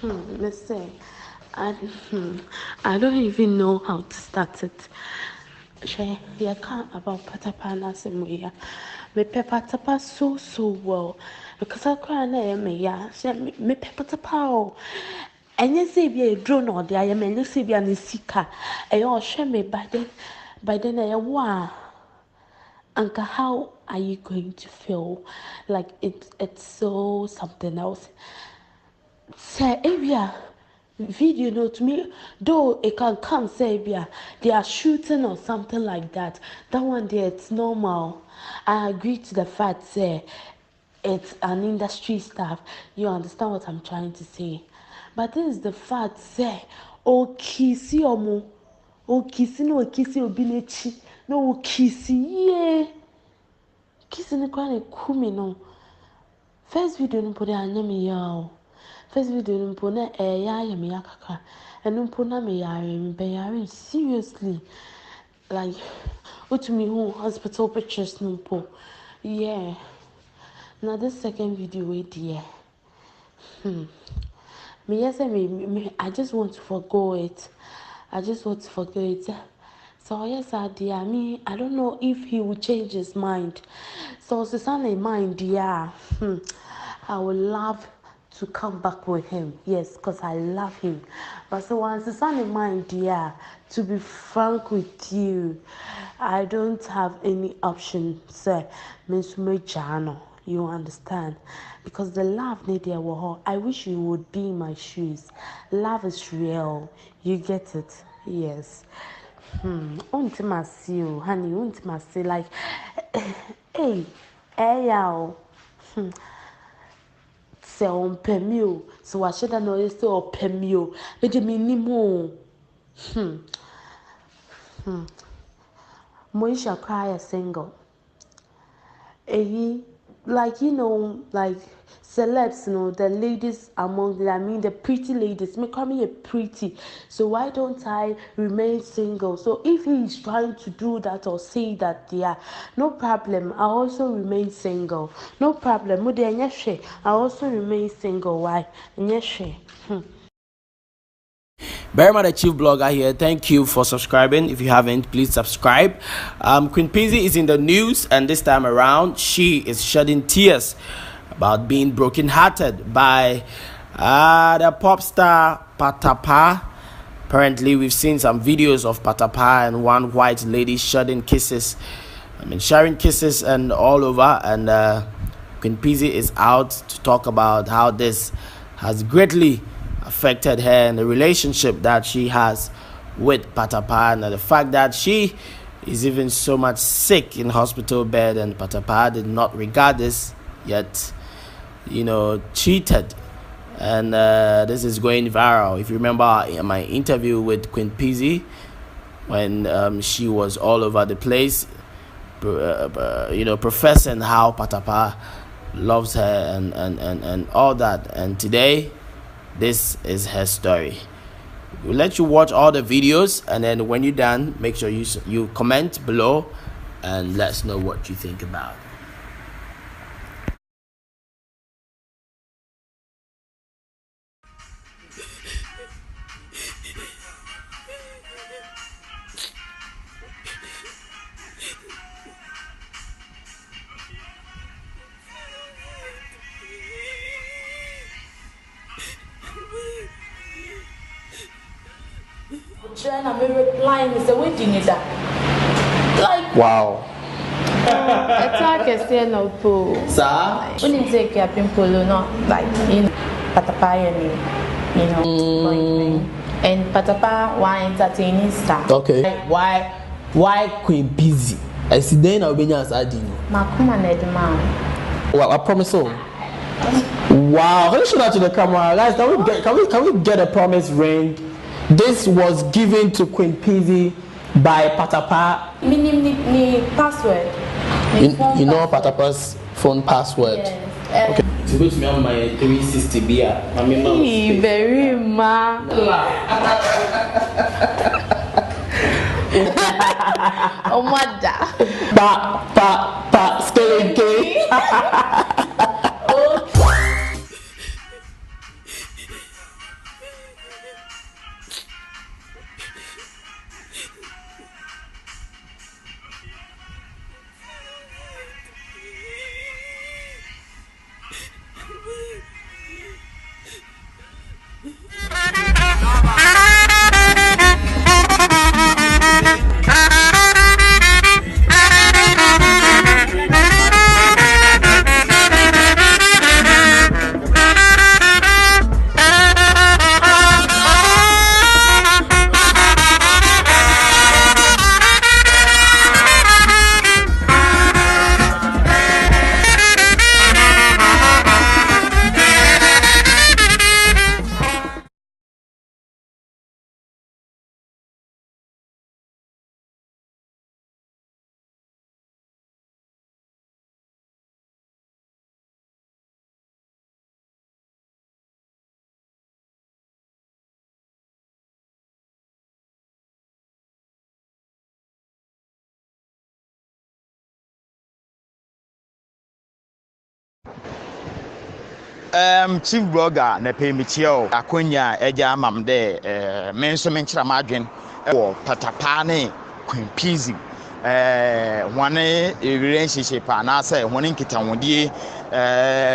Let's say, I, I don't even know how to start it. Shey, you can't about Patapaa na semuya. Me pe Patapaa so well because I can't me ya. Me pe Patapaa o. Enye se bi a drone or the I am enye se bi a nisika. Eyo share me by then wa. Anka, how are you going to feel? Like it's so something else. Say Abia video note me though it can come say Abia they are shooting or something like that. That one there it's normal. I agree to the fact say it's an industry staff. You understand what I'm trying to say? But this is the fact say oh kisi omo oh kisi no kisi obi nechi no kisi yeah kisi ne kwa ne kumi no first video no put anya me yaw. First video no put na ya me yakaka. And no put na me yare seriously. Like what me who hospital pictures no po. Yeah. Now this second video with dear. Me yes me I just want to forgo it. I just want to forget it. So yes, I mean, I don't know if he will change his mind. So Susanna mind, yeah. I would love to come back with him. Yes, because I love him. But so once Susanna mind, yeah, to be frank with you, I don't have any option, sir. Miss Mejano. You understand? Because the love need there were I wish you would be in my shoes. Love is real. You get it? Yes. Intimacy, honey, intimacy. Like, hey, y'all. Say on pemio. So I should know you say on pemio. Let me nimo. Moisha cry a single. Like like celebs, the ladies among them, I mean the pretty ladies, me call me a pretty. So why don't I remain single? So if he is trying to do that or say that, yeah, no problem. I also remain single. No problem. I also remain single. Why? Berima, the chief blogger here. Thank you for subscribing. If you haven't, please subscribe. Queen Pizzy is in the news, and this time around, she is shedding tears about being brokenhearted by the pop star Patapaa. Apparently, we've seen some videos of Patapaa and one white lady sharing kisses and all over. And Queen Pizzy is out to talk about how this has greatly affected her and the relationship that she has with Patapaa, and the fact that she is even so much sick in hospital bed, and Patapaa did not regard this, yet cheated. And this is going viral. If you remember my interview with Queen Pizzy, when she was all over the place, professing how Patapaa loves her and all that. And today, this is her story. We'll let you watch all the videos, and then when you're done, make sure you comment below and let us know what you think about it. I'm replying, is waiting it like Wow. attack a say no po. Sir? When you take your pimple, not like Patapaa, boyfriend. And Patapaa why entertaining star. Okay. Why Queen Pizzy? I see then I'll be as adding. Makuma Nedman. Well, I promise so. Wow, can you show that to the camera? Guys, can we get a promise ring? This was given to Queen Pizzy by Patapaa. Me password. You know Patapaa's phone password. Yes. Okay. To which me on my 360 beer. Very ma. Oh mother. Pa skeleton. Chief blogger na pay me chio akonya eja amam de me nso me nkyira madwen wo Patapaa ne Queen Peasy one relationship na say one nkitawodie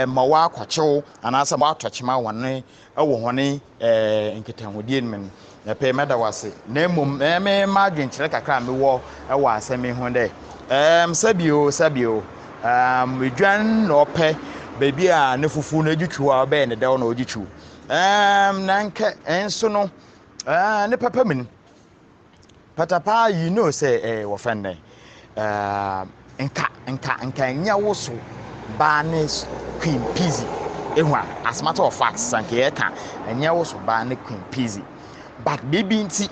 ma wa kwachew ana say ma atochema one wo hone nkitawodie men na pay me da wase na mum me madwen kyerɛ kakra me wo wo asɛm ho de sabio medwan no pɛ baby a ne fufu na gitwu a be ne da na ogitwu na nke enso no ne papa min Patapaa you know say wo fenne nka nya wo so ba ne Queen Peasy ehua as matter of fact sanke e ka nya wo so ba ne Queen Peasy but baby nti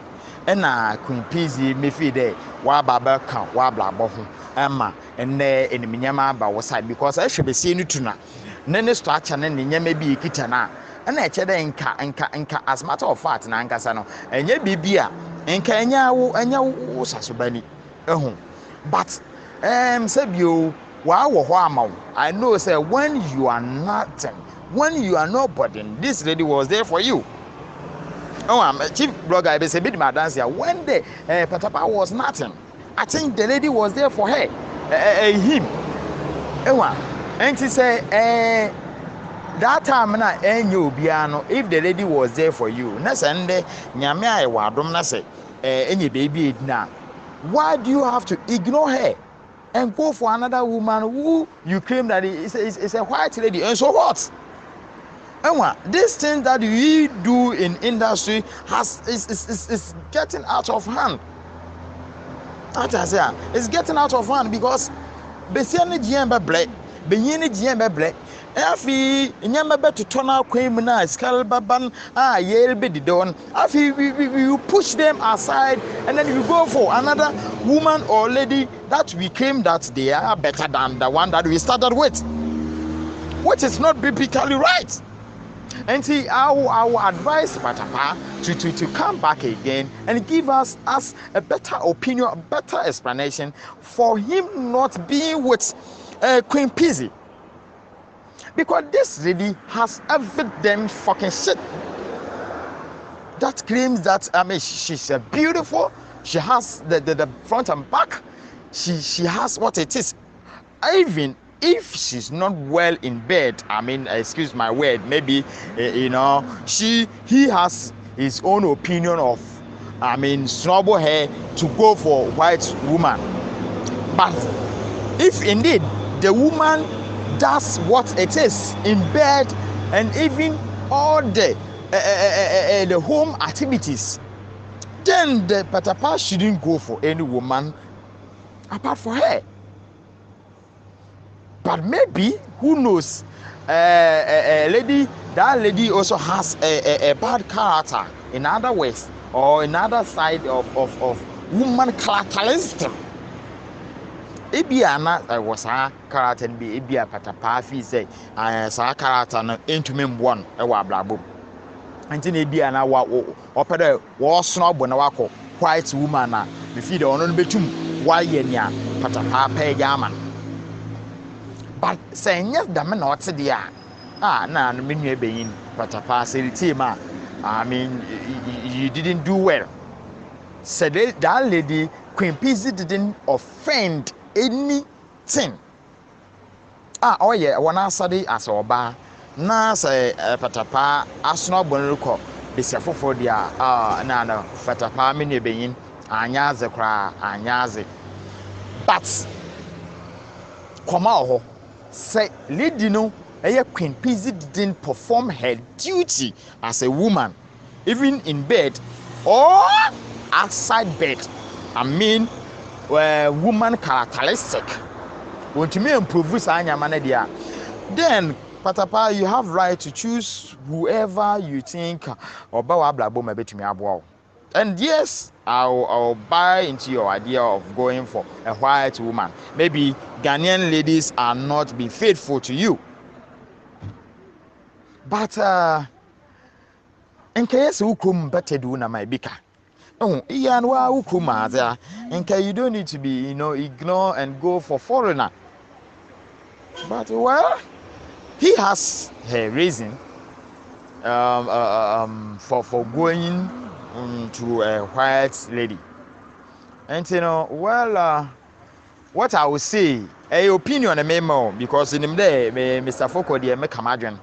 na Queen Peasy me fi de wa baba ka wa blabo ho ama enne eniminyama ba wo side because I hwe be see no tuna ne structure ne nyama bi ekita na na eche de nka as matter of fact na nkasa no enye bibia nka enya wo saso bani ehun but sabio wa wo ho amaw I know say when you are nothing, when you are nobody, this lady was there for you. I'm a chief blogger. I say bit my dance here. When the Patapaa was nothing, I think the lady was there for her, him. And she say, that time na enyo biano. If the lady was there for you, na sende nyame ai wadom na say, enye baby na. Why do you have to ignore her and go for another woman who you claim that is a white lady? And so what? This thing that we do in industry is getting out of hand. It's getting out of hand because besiani GM black, benyini GM black. Afi nyamba to turn out kwem na skal baban yel be didon. Afi we push them aside and then we go for another woman or lady that we claim that they are better than the one that we started with, which is not biblically right. And see, our advice Patapaa to come back again and give us a better opinion, a better explanation for him not being with Queen Peasy. Because this lady has everything fucking shit that claims that she's beautiful, she has the front and back, she has what it is. Even if she's not well in bed, excuse my word, maybe he has his own opinion of snowball hair to go for white woman. But if indeed the woman does what it is in bed and even all the home activities, then the Patapaa shouldn't go for any woman apart from her. But maybe, who knows, that lady also has a bad character in other ways or in other side of woman characteristic. Ibiana was her character and be Ibia Patapaa fi say sa character no intimate one ewa blabo. Anti na Ibiana wa opede wo snob na wako white woman na be fi de ono no betum wa ye nia Patapaa pe yaman. But saying yes, the man not said, na me nua beyin Patapaa say team you didn't do well. Said that lady Queen Peasy didn't offend anything. Oh yeah, one asade as oba na say Patapaa asno bonruko be se fofo dia na Patapaa me nua beyin anyaze kra anyaze. But come out say lady no Queen Peasy didn't perform her duty as a woman, even in bed or outside bed. Woman characteristic. Want to me improve then Patapaa, you have right to choose whoever you think or and yes, I'll buy into your idea of going for a white woman. Maybe Ghanaian ladies are not being faithful to you. But in case you come better do na my bika. Oh, Ian wa ukuma there. In case you don't need to be, ignore and go for foreigner. But well, he has her reason for going to a white lady. And what I would say, a opinion a memo, because in him there, Mr. Foko there make a margin.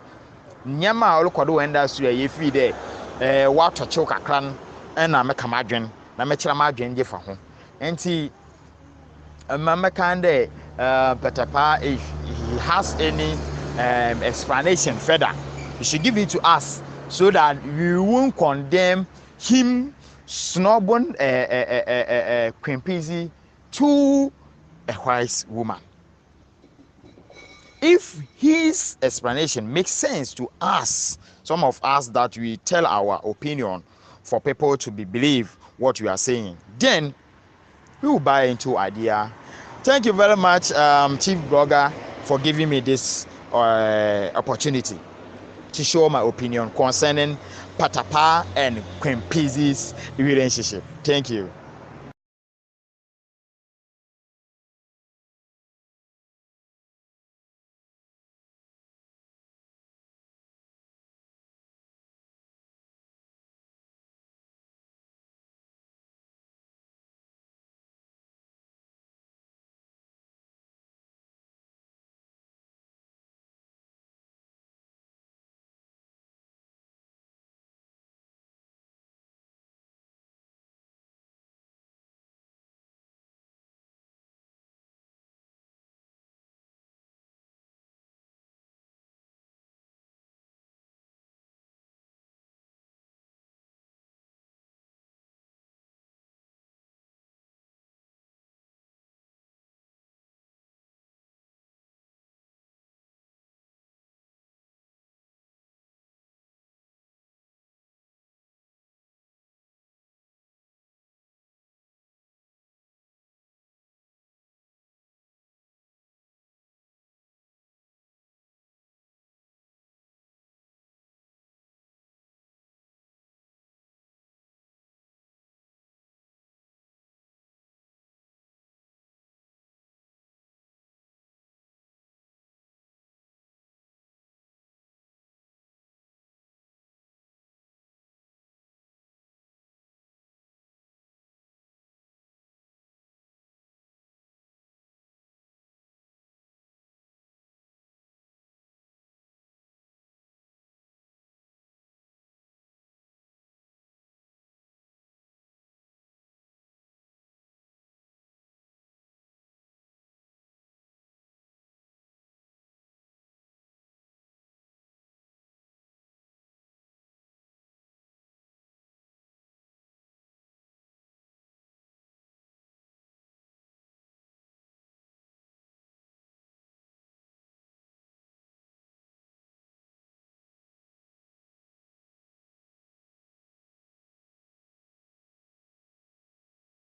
Nyama olokwado industry ye free there. What to choke a clan and I make a margin. Na make a margin je for home. Enti mama can there Patapaa, if he has any explanation further, you should give it to us so that we won't condemn him snubbing Queen Pizzy to a white woman. If his explanation makes sense to us, some of us that we tell our opinion for people to believe what we are saying, then we will buy into idea. Thank you very much, Chief Blogger, for giving me this opportunity to show my opinion concerning Patapaa and Queen Pizzy's relationship. Thank you.